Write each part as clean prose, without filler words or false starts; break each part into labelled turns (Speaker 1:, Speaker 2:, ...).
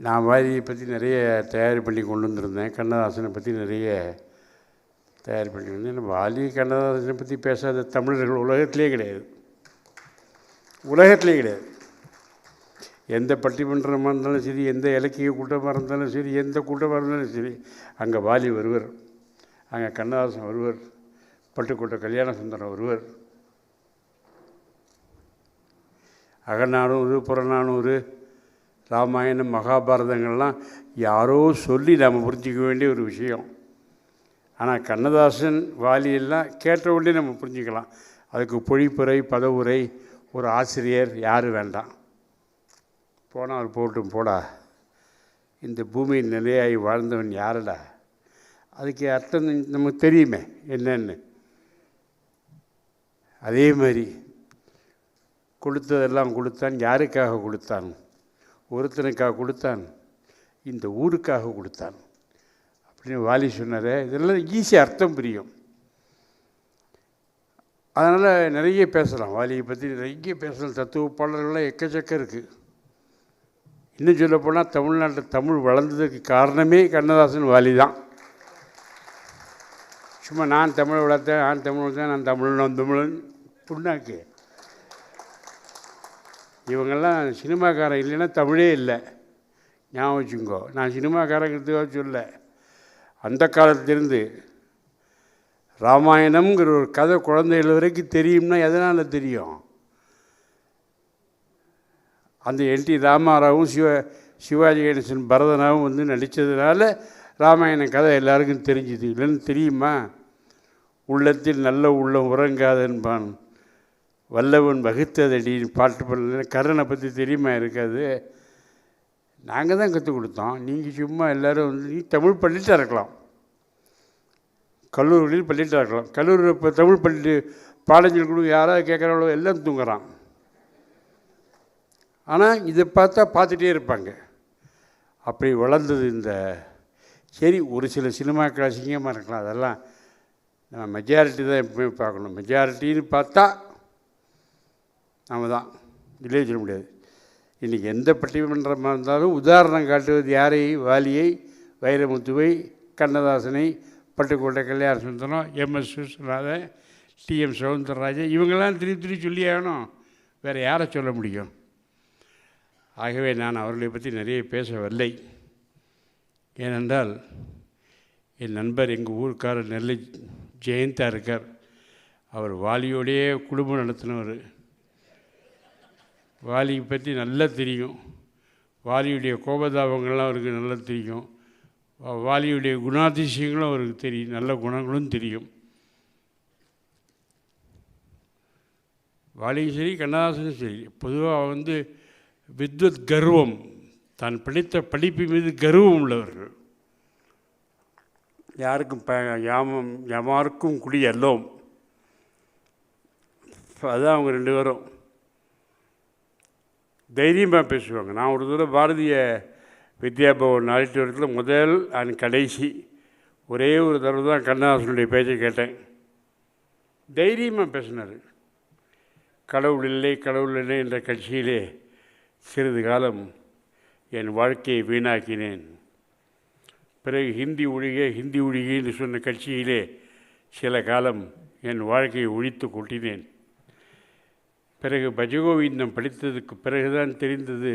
Speaker 1: நான் வாலியை பற்றி நிறைய தயார் பண்ணி கொண்டு வந்திருந்தேன். கண்ணதாசனை பற்றி நிறைய தயார் பண்ணி வந்தேன். வாலி கண்ணதாசனை பற்றி பேசாத தமிழர்கள் உலகத்திலே கிடையாது. உலகத்திலே கிடையாது. எந்த பட்டிமன்றமாக இருந்தாலும் சரி, எந்த இலக்கிய கூட்டமாக இருந்தாலும் சரி, எந்த கூட்டமாக இருந்தாலும் சரி, அங்கே வாலி வருவர், அங்கே கண்ணதாசன் வருவர், பட்டுக்கோட்டை கல்யாண சுந்தரம் வருவர். அகநானூறு, புறநானூறு, ராமாயணம், மகாபாரதங்கள்லாம் யாரோ சொல்லி நாம் புரிஞ்சிக்க வேண்டிய ஒரு விஷயம். ஆனால் கண்ணதாசன் வாலியெல்லாம் கேட்ட உடனே நம்ம புரிஞ்சிக்கலாம். அதுக்கு பொழிப்புரை, பதவுரை, ஒரு ஆசிரியர் யாரும் வேண்டாம். போனால் போட்டும் போடா, இந்த பூமியில் நிலையாகி வாழ்ந்தவன் யாரடா, அதுக்கு அர்த்தம் நமக்கு தெரியுமே என்னன்னு. அதே மாதிரி கொடுத்ததெல்லாம் கொடுத்தான். யாருக்காக கொடுத்தான்? ஒருத்தனுக்காக கொடுத்தான், இந்த ஊருக்காக கொடுத்தான் அப்படின்னு வாலி சொன்னார். இதெல்லாம் ஈஸியாக அர்த்தம் புரியும். அதனால் நிறைய பேசலாம், வாலியை பற்றி நிறைய பேசலாம். தத்துவ பாடல்கள்லாம் எக்கச்சக்கம் இருக்குது. இன்னும் சொல்லப்போனால் தமிழ்நாட்டில் தமிழ் வளர்ந்ததுக்கு காரணமே கண்ணதாசன், வாலி தான். சும்மா நான் தமிழை வளர்த்தேன், நான் தமிழ் வளர்த்தேன், நான் தமிழன் புண்ணாக்கு. இவங்கெல்லாம் சினிமாக்காரன் இல்லைன்னா தமிழே இல்லை. ஞாபகம் வச்சுங்கோ. நான் சினிமாக்காரங்கிறதுக்காக சொல்ல, அந்த காலத்திலிருந்து ராமாயணம்ங்கிற ஒரு கதை குழந்தைகள் வரைக்கும் தெரியும்னா எதனால் தெரியும்? அந்த என்டி ராமாராவும் சிவாஜி கணேசன், பரதனாவும் வந்து நடித்ததுனால ராமாயண கதை எல்லாருக்கும் தெரிஞ்சுது. இல்லைன்னு தெரியுமா? உள்ளத்தில் நல்ல உள்ளம் உறங்காதன்பான், வல்லவன் வகுத்ததடின்னு பாட்டு பண்ணல. கர்ணனை பற்றி தெரியுமா? இருக்காது. நாங்கள் தான் கற்றுக் கொடுத்தோம். நீங்கள் சும்மா எல்லோரும் வந்து நீ தமிழ் பள்ளிட்டு இருக்கலாம், கல்லூரிகளில் பள்ளிட்டு இருக்கலாம். கல்லூரியில் இப்போ தமிழ் பள்ளி பாடஞ்சல் குழு யாராவது கேட்குறவளோ எல்லாம் தூங்குறான். ஆனால் இதை பார்த்துட்டே இருப்பாங்க. அப்படி வளர்ந்தது இந்த. சரி, ஒரு சில சினிமாக்கள் அசிங்கமாக இருக்கலாம், அதெல்லாம் நம்ம மெஜாரிட்டி தான் எப்பவுமே பார்க்கணும். மெஜாரிட்டின்னு பார்த்தா நாம தான் இல்லையே சொல்ல முடியாது. இன்றைக்கி எந்த பட்டிமன்றமாக இருந்தாலும் உதாரணம் காட்டுவது யாரை? வாலியை, வைரமுத்துவை, கண்ணதாசனை, பட்டுக்கோட்டை கல்யாண சுந்தரம், எம்எஸ் விஸ்வநாதன், டிஎம் சௌந்தரராஜன், இவங்கெல்லாம் திருப்பி சொல்லி ஆகணும். வேறு யாரை சொல்ல முடியும்? ஆகவே நான் அவர்களை பற்றி நிறைய பேசவில்லை. ஏனென்றால் என் நண்பர், எங்கள் ஊருக்காரர் நெல்லை ஜெயந்தா இருக்கார். அவர் வாலியோடையே குடும்பம் நடத்தினவர். வாலியை பற்றி நல்லா தெரியும். வாலியுடைய கோபதாபங்கள்லாம் அவருக்கு நல்லா தெரியும். வாலியுடைய குணாதிசயங்களும் அவருக்கு தெரியும். நல்ல குணங்களும் தெரியும். வாலியும் சரி, கண்ணதாசனும் சரி, பொதுவாக வந்து வித்வத் கர்வம், தான் படித்த படிப்பு மீது கர்வம் உள்ளவர்கள். யாருக்கும் யாமாருக்கும் குடி அல்லோம். அதுதான் அவங்க ரெண்டு பேரும் தைரியமாக பேசுவாங்க. நான் ஒரு தடவை பாரதிய வித்யாபவன் ஆடிட்டோரியத்தில் முதல் அண்ட் கடைசி ஒரே ஒரு தடவை தான் கண்ணதாசனுடைய பேச்சை கேட்டேன். தைரியமாக பேசினார். கடவுள் இல்லை, கடவுள் இல்லை என்ற கட்சியிலே சிறிது காலம் என் வாழ்க்கையை வீணாக்கினேன். பிறகு ஹிந்தி ஒழிக என்று சொன்ன கட்சியிலே சில காலம் என் வாழ்க்கையை ஒழித்து கொட்டினேன். பிறகு பஜகோவிந்தம் படித்ததுக்கு பிறகுதான் தெரிந்தது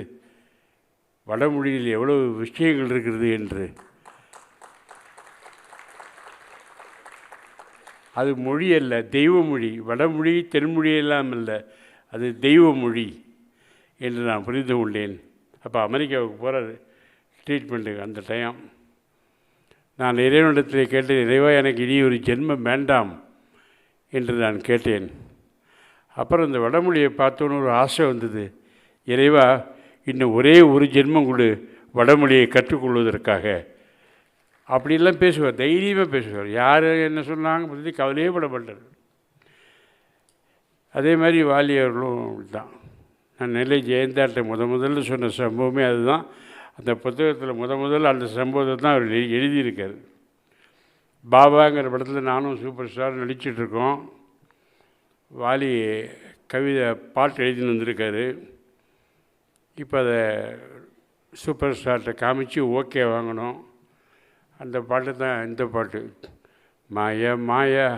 Speaker 1: வடமொழியில் எவ்வளவு விஷயங்கள் இருக்கிறது என்று. அது மொழி அல்ல, தெய்வ மொழி. வடமொழி தென்மொழியெல்லாம் அல்ல, அது தெய்வ மொழி என்று நான் புரிந்து கொண்டேன். அப்போ அமெரிக்காவுக்கு போகிறார் ட்ரீட்மெண்ட்டுக்கு. அந்த டைம் நான் இறைவனிடத்தில் கேட்டேன், இறைவா எனக்கு இனி ஒரு ஜென்மம் வேண்டாம் என்று நான் கேட்டேன். அப்புறம் இந்த வடமொழியை பார்த்தோன்னு ஒரு ஆசை வந்தது. இறைவா, இன்னும் ஒரே ஒரு ஜென்மம் கொடு வடமொழியை கற்றுக்கொள்வதற்காக. அப்படிலாம் பேசுவார், தைரியமாக பேசுவார். யார் என்ன சொன்னாங்க பற்றி கவலையே பட மாட்டார். அதே மாதிரி வாலி அவர்களும் தான். நான் நெல்லை ஜெயந்தாட்டை முதல்ல சொன்ன சம்பவமே அதுதான். அந்த புத்தகத்தில் முதல்ல அந்த சம்பவத்தை தான் அவர் எழுதியிருக்கார். பாபாங்கிற படத்தில் நானும் சூப்பர் ஸ்டார் நடிச்சிட்ருக்கோம். வாலி கவிதை பாட்டு எழுதின்னு வந்திருக்காரு. இப்போ அதை சூப்பர் ஸ்டார்கிட்ட காமிச்சு ஓகே வாங்கினோம். அந்த பாட்டு தான் இந்த பாட்டு, மாயா மாயா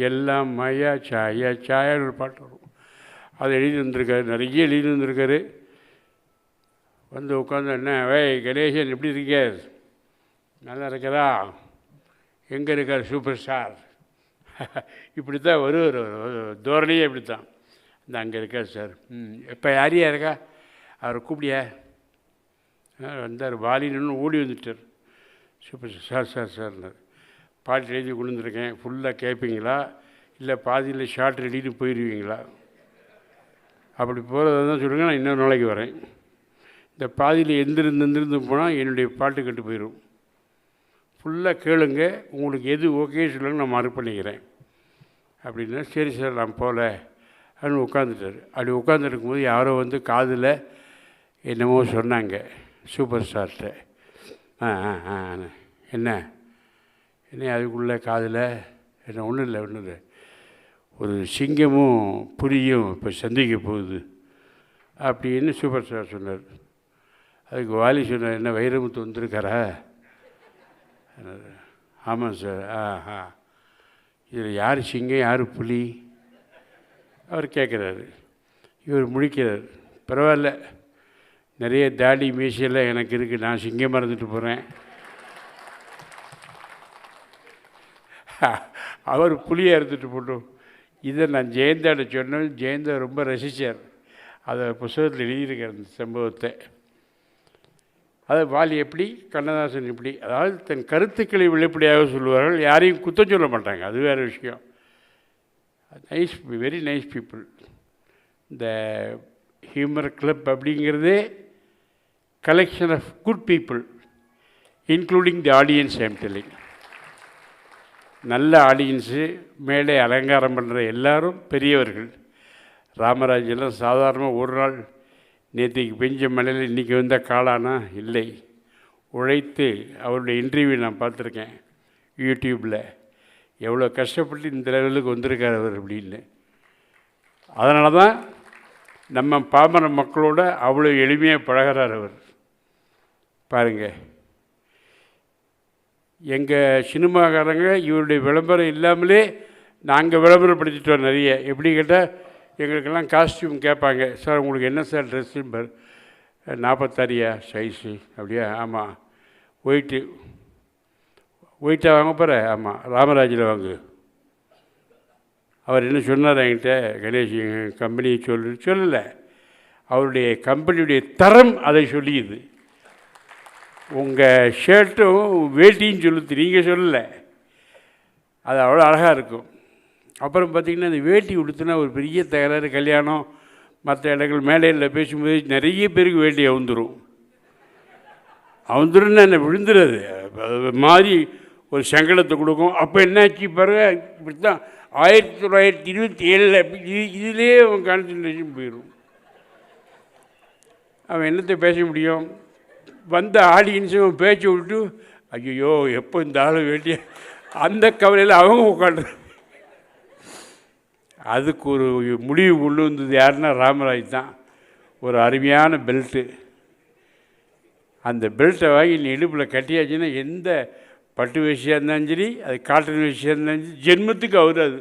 Speaker 1: எல்லாம் மாயா சாயா சாயான்னு ஒரு பாட்டு வரும். அதை எழுதி வந்திருக்காரு, நிறைய எழுதி வந்திருக்காரு. வந்து உட்காந்து, என்ன கணேசன் எப்படி இருக்கார், நல்லா இருக்கிறா, எங்கே இருக்கார் சூப்பர் ஸ்டார், இப்படி தான் வருவார். தோரணையே இப்படி தான். இந்த அங்கே இருக்கார் சார். இப்போ யாரையா இருக்கா, அவரை கூப்பிடியா வந்தார். வாலின்னு ஓடி வந்துட்டார். சூப்பர் சார் சார் சார்னார். பாட்டு எழுதி கொண்டு வந்துருக்கேன், ஃபுல்லாக கேட்பீங்களா இல்லை பாதியில் ஷார்ட் ரெடின்னு போயிடுவீங்களா? அப்படி போகிறதா தான் சொல்லுங்கள், நான் இன்னொரு நாளைக்கு வரேன். இந்த பாதியில் எந்திருந்து போனால் என்னுடைய பாட்டு கட்டு போயிடும். ஃபுல்லாக கேளுங்க, உங்களுக்கு எது ஓகே சொல்லுங்க, நான் மார்க் பண்ணிக்கிறேன் அப்படின்னா. சரி சார் நான் போகல அப்படின்னு உட்காந்துட்டார். அப்படி உட்காந்துருக்கும்போது யாரோ வந்து காதில் என்னமோ சொன்னாங்க சூப்பர் ஸ்டார்கிட்ட. என்ன என்ன அதுக்குள்ளே காதில் என்ன, ஒன்றும் இல்லை, ஒரு சிங்கமும் புலியும் இப்போ சந்திக்க போகுது அப்படின்னு சூப்பர் ஸ்டார் சொன்னார். அதுக்கு வாலி சொன்னார், என்ன வைரமுத்து வந்திருக்காரா? ஆமாம் சார். இதில் யார் சிங்கம் யார் புலி அவர் கேட்குறாரு. இவர் முழிக்கிறார். பரவாயில்ல, நிறைய தாடி மீசையெல்லாம் எனக்கு இருக்குது, நான் சிங்கம் மறந்துட்டு போகிறேன். அவர் புலியை அறுத்துட்டு போட்டோம். இதை நான் ஜெயந்தாட்ட சொன்னேன். ஜெயந்தா ரொம்ப ரசித்தார். அதை புத்தகத்தில் எழுதியிருக்கார் அந்த சம்பவத்தை. அதை வாலி எப்படி, கண்ணதாசன் எப்படி, அதாவது தன் கருத்துக்களை வெளிப்படையாக சொல்லுவார்கள், யாரையும் குத்தம் சொல்ல மாட்டாங்க, அது வேறு விஷயம். Nice, very nice people. இந்த ஹியூமர் கிளப் அப்படிங்கிறதே collection of good people, including the audience. I am telling, நல்ல ஆடியன்ஸு, மேலே அலங்காரம் பண்ணுற எல்லாரும் பெரியவர்கள். ராமராஜெல்லாம் சாதாரணமாக ஒரு நாள் நேற்றுக்கு பெஞ்ச மலையில் இன்றைக்கி வந்த காளானா இல்லை. உழைத்து அவருடைய இன்டர்வியூ நான் பார்த்துருக்கேன் யூடியூப்பில். எவ்வளோ கஷ்டப்பட்டு இந்த லெவலுக்கு வந்திருக்கார் அவர் அப்படின்னு. அதனால தான் நம்ம பாமர மக்களோட அவ்வளோ எளிமையாக பழகிறார் அவர். பாருங்கள், எங்கள் சினிமாக்காரங்க இவருடைய விளம்பரம் இல்லாமலே நாங்கள் விளம்பரப்படுத்திட்டோம் நிறைய. எப்படி கேட்டால், எங்களுக்கெல்லாம் காஸ்டியூம் கேட்பாங்க. சார் உங்களுக்கு என்ன சார் ட்ரெஸ்ஸு? 46 சைஸு. அப்படியா? ஆமாம். ஒயிட்டாக வாங்க போகிற? ஆமாம், ராமராஜில் வாங்கு. அவர் என்ன சொன்னார் என்கிட்ட, கணேஷ் கம்பெனி சொல்லலை, அவருடைய கம்பெனியுடைய தரம் அதை சொல்லியுது. உங்கள் ஷர்ட்டும் வேட்டின்னு சொல்லுது, நீங்கள் சொல்லலை. அது அவ்வளோ அழகாக இருக்கும். அப்புறம் பார்த்திங்கன்னா, அந்த வேட்டி உடுத்துனா ஒரு பெரிய தகராறு. கல்யாணம் மற்ற இடங்கள் மேடையில் பேசும்போது நிறைய பேருக்கு வேட்டி அவுந்துருன்னு என்ன விழுந்துடுறது, அது மாதிரி ஒரு சங்கடத்தை கொடுக்கும். அப்போ என்னாச்சு பாருங்க, இப்படி தான் 1927 இதிலே அவன் கான்சன்ட்ரேஷன் போயிடும். அவன் என்னத்தை பேச முடியும்? வந்த ஆடியன்ஸும் பேச்சை விட்டு, ஐயோ எப்போ இந்த ஆள் வேட்டிய, அந்த கவலையில் அவங்க உட்காந்து. அதுக்கு ஒரு முடிவு கொண்டு வந்தது யாருன்னா ராமராஜ் தான். ஒரு அருமையான பெல்ட்டு. அந்த பெல்ட்டை வாங்கி நீ இடுப்பில் கட்டியாச்சுன்னா எந்த பட்டு வேஷ்டியாக இருந்தாலும் சரி, அது காட்டன் வேஷ்டியாக இருந்தாலும் சரி, ஜென்மத்துக்கு அவர் அது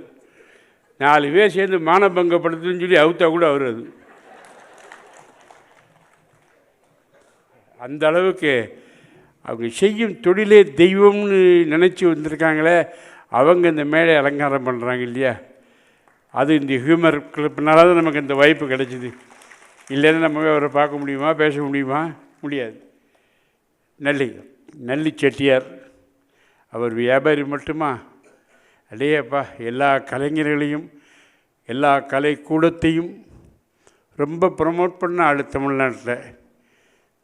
Speaker 1: 4 பேர் சேர்ந்து மானபங்கப்படுத்துன்னு சொல்லி அவுத்தா கூட அவர் அது. அந்த அளவுக்கு அவங்க செய்யும் தொழிலே தெய்வம்னு நினச்சி வந்திருக்காங்களே, அவங்க இந்த மேடை அலங்காரம் பண்ணுறாங்க இல்லையா, அது இந்த ஹியூமர் கிளப்னால தான் நமக்கு இந்த வாய்ப்பு கிடைச்சிது. இல்லைன்னா நம்ம அவரை பார்க்க முடியுமா, பேச முடியுமா? முடியாது. நல்லி செட்டியார், அவர் வியாபாரி மட்டுமா? அடையப்பா, எல்லா கலைஞர்களையும் எல்லா கலை கூடத்தையும் ரொம்ப ப்ரமோட் பண்ண ஆள் தமிழ்நாட்டில்.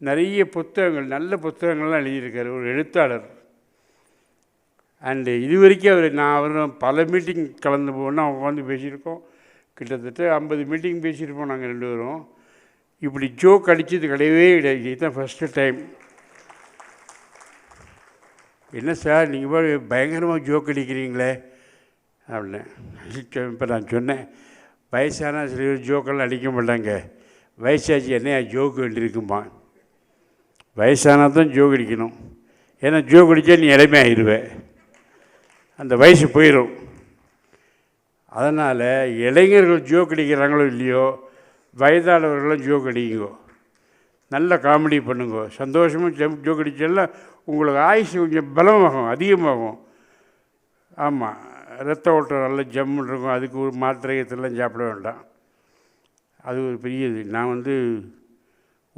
Speaker 1: நிறைய புத்தகங்கள், நல்ல புத்தகங்கள்லாம் எழுதியிருக்கார், ஒரு எழுத்தாளர். அண்டு இது வரைக்கும் அவரும் பல மீட்டிங் கலந்து போனால் உட்காந்து பேசியிருக்கோம். கிட்டத்தட்ட 50 மீட்டிங் பேசியிருப்போம் நாங்கள் 2 பேரும். இப்படி ஜோக் அடித்தது கிடையவே கிடையாது. இதுதான் ஃபஸ்ட்டு டைம். என்ன சார் நீங்கள் பயங்கரமாக ஜோக் அடிக்கிறீங்களே அப்படின்னு. இப்போ நான் சொன்னேன், வயசான சில ஜோக்கெல்லாம் அடிக்க மாட்டாங்க, வயசாச்சு என்னையா ஜோக்கு வேண்டியிருக்குமா? வயசானால் தான் ஜோக் அடிக்கணும். ஏன்னா ஜோக் அடித்தா நீ இளமை ஆயிடுவேன், அந்த வயசு போயிடும். அதனால் இளைஞர்கள் ஜோக் அடிக்கிறாங்களோ இல்லையோ, வயதானவர்களும் ஜோக் அடிக்குங்கோ, நல்ல காமெடி பண்ணுங்கோ, சந்தோஷமாக ஜோக் அடிச்செல்லாம் உங்களுக்கு ஆயுசு கொஞ்சம் பலமாகும், அதிகமாகும். ஆமாம், ரத்த ஓட்டம் நல்லா ஜம்முன்னு இருக்கும். அதுக்கு ஒரு மாத்திரையத்தெல்லாம் சாப்பிட வேண்டாம், அது ஒரு பெரிய இது. நான்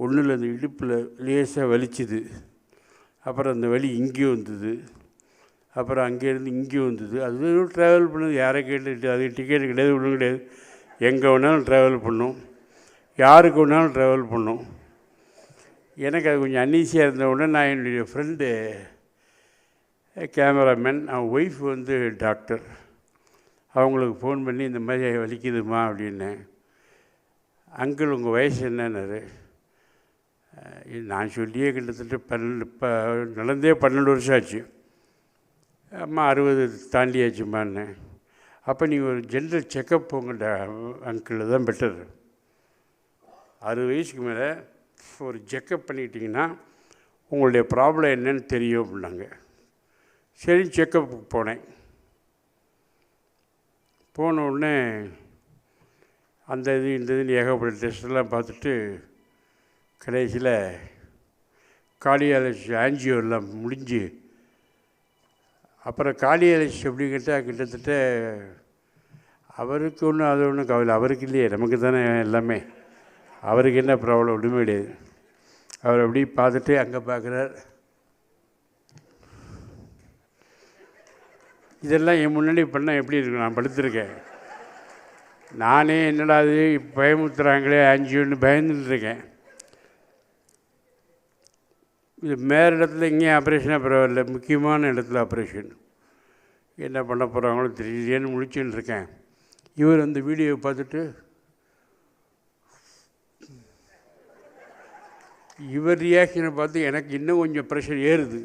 Speaker 1: ஒன்றில் அந்த இடுப்பில் லேசாக வலிச்சுது, அப்புறம் அந்த வலி இங்கேயும் வந்தது, அப்புறம் அங்கேருந்து இங்கேயும் வந்தது. அது ட்ராவல் பண்ணது யாரை கேட்டுட்டு, அது டிக்கெட் கிடையாது, ஒன்றும் கிடையாது. எங்கே வேணாலும் ட்ராவல் பண்ணும், யாருக்கு வேணாலும் ட்ராவல் பண்ணும். எனக்கு அது கொஞ்சம் அன்னீசியாக இருந்த உடனே நான் என்னுடைய ஃப்ரெண்டு கேமராமேன், அவன் ஒய்ஃப் டாக்டர், அவங்களுக்கு ஃபோன் பண்ணி இந்த மாதிரி வலிக்குதுமா அப்படின்னேன். அங்கிள் உங்கள் வயசு என்னன்னாரு. நான் சொல்லியே கிட்டத்தட்ட நடந்தே 12 வருஷம் ஆச்சு. அம்மா 60 தாண்டியாச்சுமான்னு. அப்போ நீங்கள் ஒரு ஜென்ரல் செக்கப் போங்கடா அங்கிள், தான் பெட்டர். 60 வயசுக்கு மேலே ஒரு செக்கப் பண்ணிக்கிட்டிங்கன்னா உங்களுடைய ப்ராப்ளம் என்னன்னு தெரியும் அப்படின்னாங்க. சரி, செக்கப்புக்கு போனேன். போன உடனே அந்த இந்த இதுன்னு ஏகப்பட்ட டெஸ்ட்டெல்லாம் பார்த்துட்டு கடைசியில் கார்டியாலஜி ஆன்ஜியோ எல்லாம் முடிஞ்சு, அப்புறம் கார்டியாலஜி எப்படி கேட்டால் கிட்டத்தட்ட அவருக்கு ஒன்றும் அது ஒன்றும் கவலை, அவருக்கு இல்லையே, நமக்கு தானே எல்லாமே. அவருக்கு என்ன ப்ராப்ளம் ஒன்றுமே கிடையாது. அவர் அப்படி பார்த்துட்டு அங்கே பார்க்குறார். இதெல்லாம் என் முன்னாடி பண்ணால் எப்படி இருக்கும்? நான் படுத்துருக்கேன், நானே என்னடா அது பயமுத்துறாங்களே ஆன்ஜியோன்னு பயந்துட்டுருக்கேன். இது மேற இடத்துல இங்கேயும் ஆப்ரேஷனாக பரவாயில்ல, முக்கியமான இடத்துல ஆப்ரேஷன். என்ன பண்ண போகிறாங்களோ தெரியலேன்னு முழிச்சுன்னு இருக்கேன். இவர் அந்த வீடியோவை பார்த்துட்டு இவர் ரியாக்ஷனை பார்த்து எனக்கு இன்னும் கொஞ்சம் ப்ரெஷர் ஏறுது.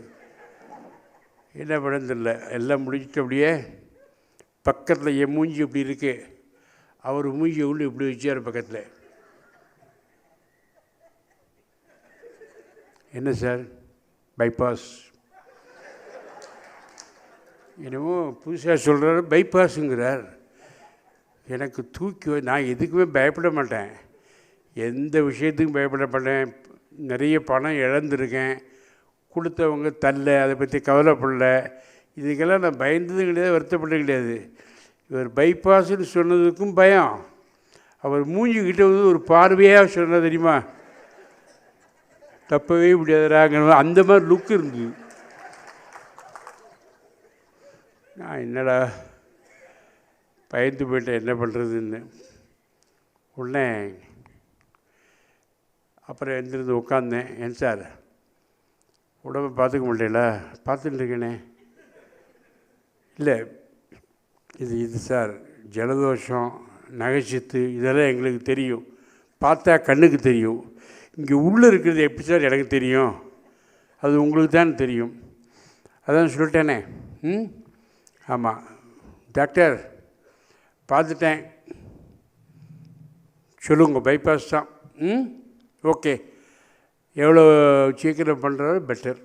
Speaker 1: என்ன பண்ணன்னு தெரியல. எல்லாம் முடிச்சுட்டு அப்படியே பக்கத்தில் என் மூஞ்சி இப்படி இருக்கு, அவர் மூஞ்சியை உள்ள இப்படி வச்சார் பக்கத்தில். என்ன சார் பைபாஸ்? என்னமோ புதுசாக சொல்கிறாரு, பைபாஸுங்கிறார். எனக்கு தூக்கி, நான் எதுக்குமே பயப்பட மாட்டேன், எந்த விஷயத்துக்கும் பயப்பட மாட்டேன். நிறைய பணம் இழந்திருக்கேன், கொடுத்தவங்க தள்ள, அதை பற்றி கவலைப்படல. இதுக்கெல்லாம் நான் பயந்ததும் கிடையாது, வருத்தப்பட்டது கிடையாது. இவர் பைபாஸ்ன்னு சொன்னதுக்கும் பயம். அவர் மூஞ்சிக்கிட்ட ஒரு பார்வையாக சொன்னது தெரியுமா, தப்பவே முடியாதுறாங்க, அந்த மாதிரி லுக் இருந்தது. நான் என்னடா பயந்து போயிட்டேன், என்ன பண்ணுறதுன்னு. உடனே அப்புறம் எழுந்திருந்து உட்காந்தேன். ஏன் சார் உடம்பை பார்த்துக்க முடியல? பார்த்துட்டு இருக்கேனே. இல்லை இது சார் ஜலதோஷம், நகைச்சித்து, இதெல்லாம் எங்களுக்கு தெரியும், பார்த்தா கண்ணுக்கு தெரியும். இங்கே உள்ளே இருக்கிறது எப்படி சார் எனக்கு தெரியும்? அது உங்களுக்கு தான் தெரியும். அதான் சொல்லிட்டேனே. ஆமாம் டாக்டர், பார்த்துட்டேன், சொல்லுங்க பைபாஸ் தான். ஓகே, எவ்வளோ சீக்கிரம் பண்ணுறது பெட்டர்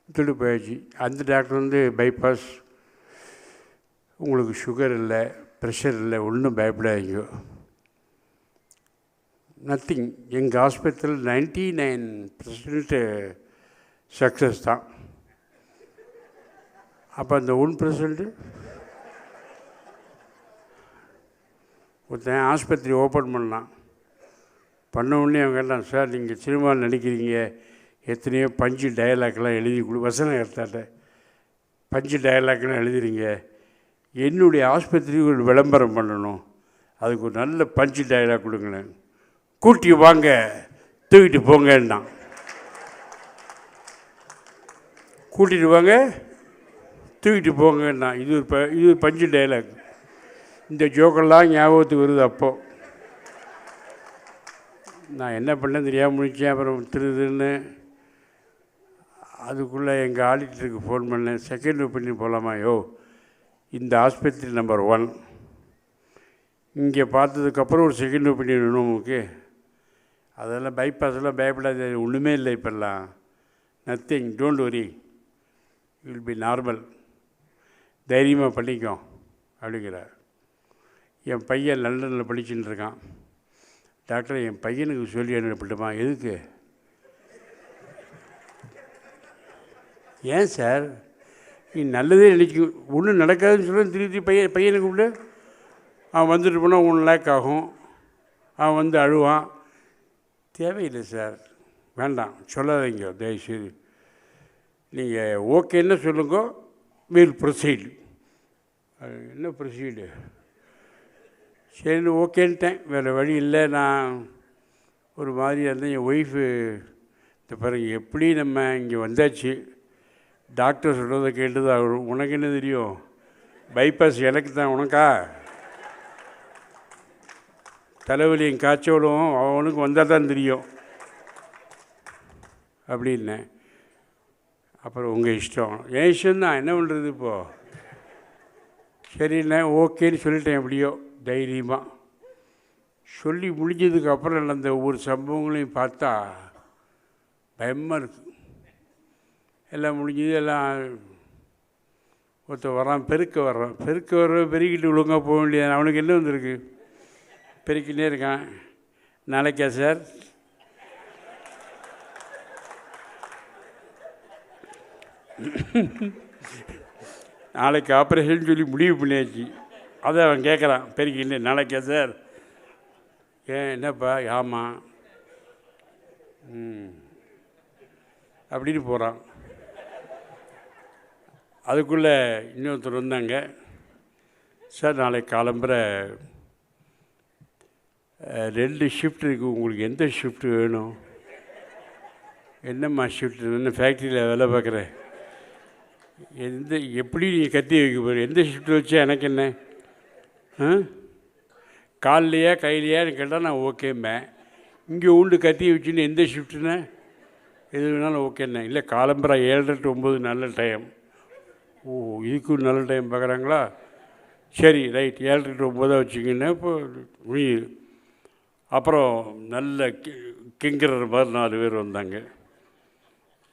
Speaker 1: சொல்லிட்டு போயாச்சு. அந்த டாக்டர் பைபாஸ், உங்களுக்கு சுகர் இல்லை, ப்ரெஷர் இல்லை, ஒன்றும் பயப்படாதீங்க, நத்திங். எங்கள் ஹாஸ்பிட்டல் 99% சக்ஸஸ் தான். அப்போ அந்த 1% ஒருத்தன் ஆஸ்பத்திரி ஓப்பன் பண்ண உடனே அவங்க கேட்டான், சார் நீங்கள் சினிமாவில் நடிக்கிறீங்க, எத்தனையோ பஞ்சு டயலாக்லாம் எழுதி வசனம் எடுத்தாட்ட பஞ்சு டயலாக்லாம் எழுதுறீங்க, என்னுடைய ஆஸ்பத்திரிக்கு ஒரு விளம்பரம் பண்ணணும், அதுக்கு ஒரு நல்ல பஞ்சு டயலாக் கொடுங்களேன், கூட்டி வாங்க தூக்கிட்டு போங்கன்னா. கூட்டிகிட்டு வாங்க தூக்கிட்டு போங்கன்னா. இது ஒரு பஞ்சு டயலாக். இந்த ஜோக்கெல்லாம் ஞாபகத்துக்கு வருது. அப்போது நான் என்ன பண்ணேன்னு தெரியாமல் முடித்தேன். அப்புறம் திருதுன்னு அதுக்குள்ளே எங்கள் ஆடிட்டருக்கு ஃபோன் பண்ணேன், செகண்ட் ஒப்பீனியன் போகலாமா? இந்த ஆஸ்பத்திரி நம்பர் 1, இங்கே பார்த்ததுக்கப்புறம் ஒரு செகண்ட் ஒப்பீனியன் வேணும் உங்களுக்கு, அதெல்லாம் பைபாஸ்லாம் பயப்படாது, ஒன்றுமே இல்லை இப்போல்லாம். Nothing, don't worry, will be normal, தைரியமாக பண்ணிக்கோ அப்படிங்கிறார். என் பையன் லண்டனில் படிச்சுட்டு இருக்கான். டாக்டர், என் பையனுக்கு சொல்லி அனுப்பட்டுமா? எதுக்கு? ஏன் சார், நீ நல்லதே நினைக்கும், ஒன்றும் நடக்காதுன்னு சொல்ல திருப்பி பையனுக்கு விட்டு அவன் வந்துட்டு போனால் 1 லேக் ஆகும், அவன் வந்து அழுவான். தேவையில்லை சார், வேண்டாம், சொல்லாதீங்க தயவுசெய்து. நீங்கள் ஓகேன்னு சொல்லுங்க, வில் ப்ரொசீடு. என்ன ப்ரொசீடு? சரின்னு ஓகேன்ட்டேன், வேறு வழி இல்லை. நான் ஒரு மாதிரியாக இருந்தேன். என் ஒய்ஃபு, இந்த பாருங்க, எப்படி நம்ம இங்கே வந்தாச்சு, டாக்டர் சொல்கிறத கேட்டு தான், உனக்கு என்ன தெரியும், பைபாஸ் எனக்கு தான், உனக்கா? தலைவலியும் காய்ச்சலும் அவனுக்கு வந்தால் தான் தெரியும் அப்படின்னேன். அப்புறம் உங்கள் இஷ்டம். என் இஷ்டம்தான், என்ன பண்ணுறது இப்போது? சரிண்ணே ஓகேன்னு சொல்லிட்டேன். எப்படியோ தைரியமாக சொல்லி முடிஞ்சதுக்கப்புறம் நடந்த ஒவ்வொரு சம்பவங்களையும் பார்த்தா பயமாக இருக்குது. எல்லாம் முடிஞ்சது, எல்லாம் ஒருத்தர் வரான், பெருக்க வர்ற பெருக்கிட்டு ஒழுங்காக போக வேண்டியது. அவனுக்கு என்ன வந்திருக்கு? பெருக்கிட்டே இருக்கான். நாளைக்கா சார்? நாளைக்கு ஆப்ரேஷன் சொல்லி முடிவு பண்ணியாச்சு. அதை அவன் கேட்குறான் பெருக்கிட்டு, நாளைக்கா சார்? ஏன் என்னப்பா? ஆமாம். அப்படின்னு போகிறான். அதுக்குள்ளே இன்னொருத்தர் வந்தாங்க. சார், நாளைக்கு காலம்புற 2 ஷிஃப்ட் இருக்குது, உங்களுக்கு எந்த ஷிஃப்ட் வேணும்? என்னம்மா ஷிஃப்ட்? என்ன ஃபேக்ட்ரியில் வேலை பார்க்குறேன், எப்படி நீங்கள் கத்தி வைக்க போகிற? எந்த ஷிஃப்ட் வச்சா எனக்கு என்ன? கால்லையா கையிலையான்னு கேட்டால் நான் ஓகேம்பேன். இங்கே உண்டு கத்தி வச்சுன்னு எந்த ஷிஃப்ட்டுன்னு எது வேணாலும் ஓகேண்ணே. இல்லை, காலம்புற 7 to 9 நல்ல டைம். ஓ, இதுக்கு நல்ல டைம் பார்க்குறாங்களா? சரி ரைட், 7 to 9 வச்சுக்கின்னு. இப்போ முடியுது. அப்புறம் நல்ல கிங்கிறர் மாதிரி 4 பேர் வந்தாங்க.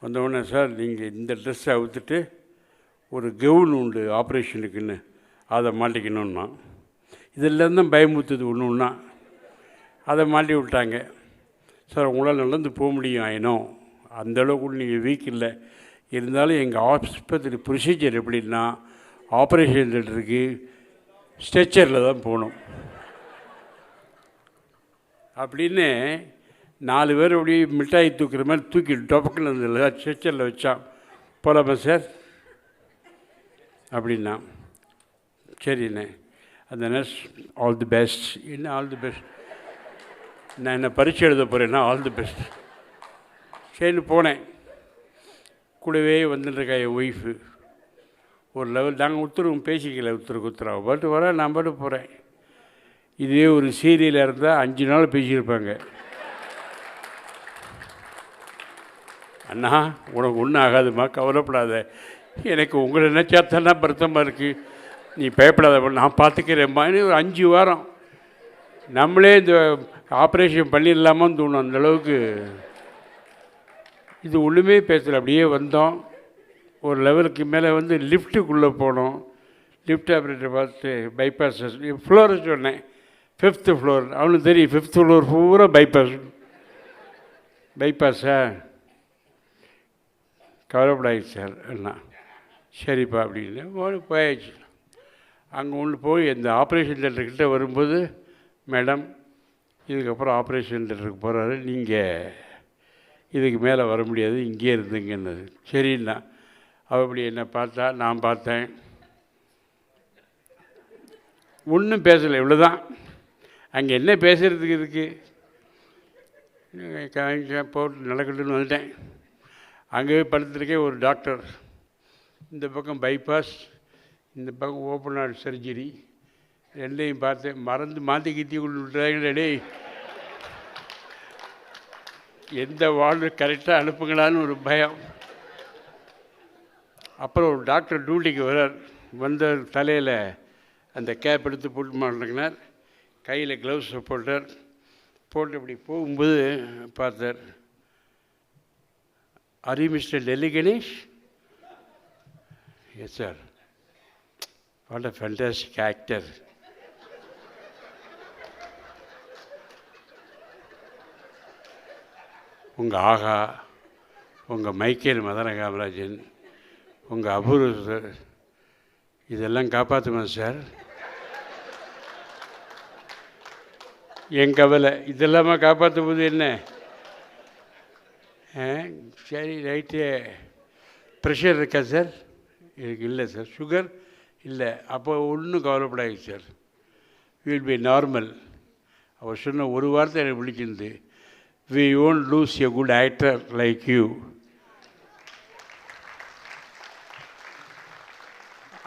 Speaker 1: வந்தவுடனே, சார் நீங்கள் இந்த ட்ரெஸ்ஸை அவுத்துட்டு ஒரு கவுன் உண்டு ஆப்ரேஷனுக்குன்னு, அதை மாட்டிக்கணுன்னா. இதெல்லாம் தான் பயமுறுத்துது ஒன்று ஒன்றா. அதை மாட்டி விட்டாங்க. சார், உங்களால் நடந்து போக முடியும், ஆயினும் அந்தளவுக்கு நீங்கள் வீக் இல்லை. இருந்தாலும் எங்கள் ஆஸ்பத்திரி ப்ரொசீஜர் எப்படின்னா, ஆப்ரேஷன் தேட்டருக்கு ஸ்ட்ரெச்சரில் தான் போகணும் அப்படின்னு 4 பேர் அப்படியே மிட்டாய் தூக்குற மாதிரி தூக்கி டொபக்கில் இருந்ததில்ல ஸ்ட்ரெச்சரில் வச்சான். போகலாமா சார் அப்படின்னா. சரிண்ணே. அந்த நர்ஸ், ஆல் தி பெஸ்ட். என்ன ஆல் தி பெஸ்ட்? நான் என்ன பரீட்சை எழுத போகிறேன்னா ஆல் தி பெஸ்ட். சரின்னு போனேன். கூடவே வந்துட்டுருக்கா என் ஒய்ஃபு. ஒரு லெவல் நாங்கள் உத்தரவு பேசிக்கல, உத்தரவு பாட்டு வர, நான் பாட்டு போகிறேன். இதே ஒரு சீரியலாக இருந்தால் 5 நாள் பேசியிருப்பாங்க. அண்ணா, உனக்கு ஒன்றும் ஆகாதுமா, கவலைப்படாத, எனக்கு உங்களை நினச்சா தானே வருத்தமாக இருக்குது, நீ பயப்படாத, நான் பார்த்துக்கிறேம்மா. ஒரு 5 வாரம் நம்மளே இந்த ஆப்ரேஷன் பண்ணிடலாமான்னு தோணும் அந்தளவுக்கு. இது ஒன்றுமே பேசலை. அப்படியே வந்தோம். ஒரு லெவலுக்கு மேலே வந்து லிஃப்ட்டுக்குள்ளே போனோம். லிஃப்ட் ஆப்ரேட்டர் பார்த்து பைபாஸ் ஃப்ளோரை சொன்னேன். 5th floor. அவனுக்கு தெரியும் 5th floor பூரா பைபாஸா? கவலைப்படாது சார் என்ன. சரிப்பா அப்படின்னு போயாச்சு. அங்கே ஒன்று போய் இந்த ஆப்ரேஷன் தேட்டர்கிட்ட வரும்போது, மேடம் இதுக்கப்புறம் ஆப்ரேஷன் தேட்டருக்கு போகிறாரு, நீங்கள் இதுக்கு மேலே வர முடியாது, இங்கேயே இருந்துங்கன்னது. சரிண்ணா. அப்படி என்னை பார்த்தா, நான் பார்த்தேன். ஒன்றும் பேசலை, இவ்வளோதான். அங்கே என்ன பேசுகிறதுக்கு இருக்குது? போட்டு நடக்கட்டுன்னு வந்துட்டேன். அங்கேயே படுத்துருக்கேன். ஒரு டாக்டர், இந்த பக்கம் பைபாஸ், இந்த பக்கம் ஓப்பன் ஹார்ட் சர்ஜரி, ரெண்டையும் பார்த்தேன். மறந்து மாற்றி கித்தி விட்டுறாங்க. டேய், எந்த வார்டு கரெக்டாக அனுப்புங்களான்னு ஒரு பயம். அப்புறம் ஒரு டாக்டர் டியூட்டிக்கு வர்றார். வந்த தலையில் அந்த கேப் எடுத்து போட்டு மாட்டினார், கையில் க்ளவுஸை போட்டார். போட்டு இப்படி போகும்போது பார்த்தார். Are you mister Delhi Ganesh? Yes sir. What a fantastic actor. உங்கள் ஆகா, உங்கள் மைக்கேல் மதன காமராஜன், உங்கள் அபூர்வ சார், இதெல்லாம் காப்பாற்றுமா சார்? என் கவலை இதெல்லாமா காப்பாற்றும் போது என்ன? சரி ரைட்டு. ப்ரெஷர் இருக்கா சார்? எனக்கு இல்லை சார். சுகர் இல்லை. அப்போ ஒன்றும் கவலைப்படாது சார், வில் பி நார்மல். அவர் சொன்ன ஒரு வார்த்தை எனக்கு பிடிச்சிருந்து, we won't lose a good actor like you.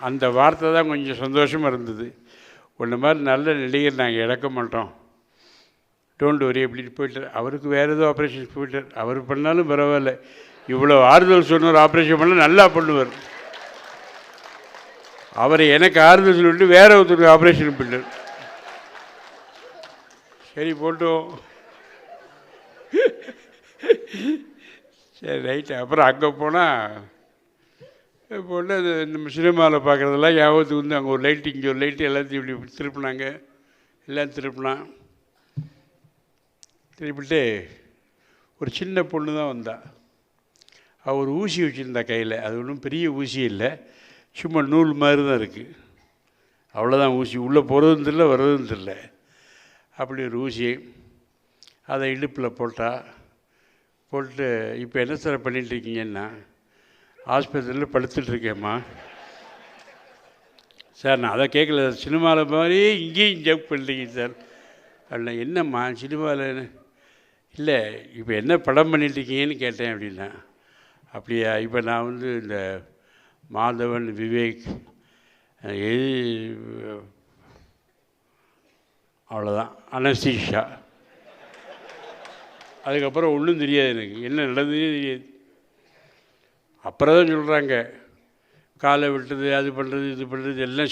Speaker 1: அந்த வார்த்தை தான் கொஞ்சம் சந்தோஷமாக இருந்தது. ஒன்று மாதிரி நல்ல நடிகர் நாங்கள் இழக்க மாட்டோம், டோன்ட் வரி அப்படின்னு போயிட்டார். அவருக்கு வேறு ஏதோ ஆப்ரேஷன் போயிட்டார். அவர் பண்ணாலும் பரவாயில்ல, இவ்வளோ ஆறுதல் சொன்னவர் ஆப்ரேஷன் பண்ணால் நல்லா பண்ணுவார். அவரை எனக்கு ஆறுதல் சொல்லிட்டு வேற ஒருத்தருக்கு ஆப்ரேஷன் பண்ணார். சரி போட்டோம். சரி ரைட்டு. அப்புறம் அங்கே போனால் அது நம்ம சினிமாவில் பார்க்குறதெல்லாம் ஞாபகத்துக்கு வந்து அங்கே ஒரு லைட்டு, இங்கே ஒரு லைட்டு, எல்லாத்தையும் இப்படி திருப்பினாங்க. எல்லாம் திருப்பினான். திருப்பிட்டு ஒரு சின்ன பொண்ணு தான் வந்தா. அவர் ஊசி வச்சுருந்தா கையில். அது ஒன்றும் பெரிய ஊசி இல்லை, சும்மா நூல் மாதிரி தான் இருக்குது, அவ்வளோதான் ஊசி. உள்ளே போகிறதும் தெரியல வர்றதும் தெரியல. அப்படி ஒரு ஊசி அதை இடுப்பில் போட்டு இப்போ என்ன சார் பண்ணிகிட்ருக்கீங்கன்னா, ஆஸ்பத்திரியில் படுத்துட்ருக்கேம்மா. சார் நான் அதை கேட்கல, சினிமாவில் மாதிரி இங்கேயும் ஜம்ப் பண்ணுறீங்க சார். அப்படின்னா என்னம்மா சினிமாவில்? இல்லை இப்போ என்ன படம் பண்ணிகிட்ருக்கீங்கன்னு கேட்டேன். அப்படின்னா அப்படியா, இப்போ நான் வந்து இந்த மாதவன், விவேக் அவ்வளோதான், அனஸ்தீஷா. அதுக்கப்புறம் ஒன்றும் தெரியாது எனக்கு, என்ன நடந்ததே தெரியாது. அப்புறம் தான் சொல்கிறாங்க, காலை விட்டது, அது பண்ணுறது, இது பண்ணுறது எல்லாம்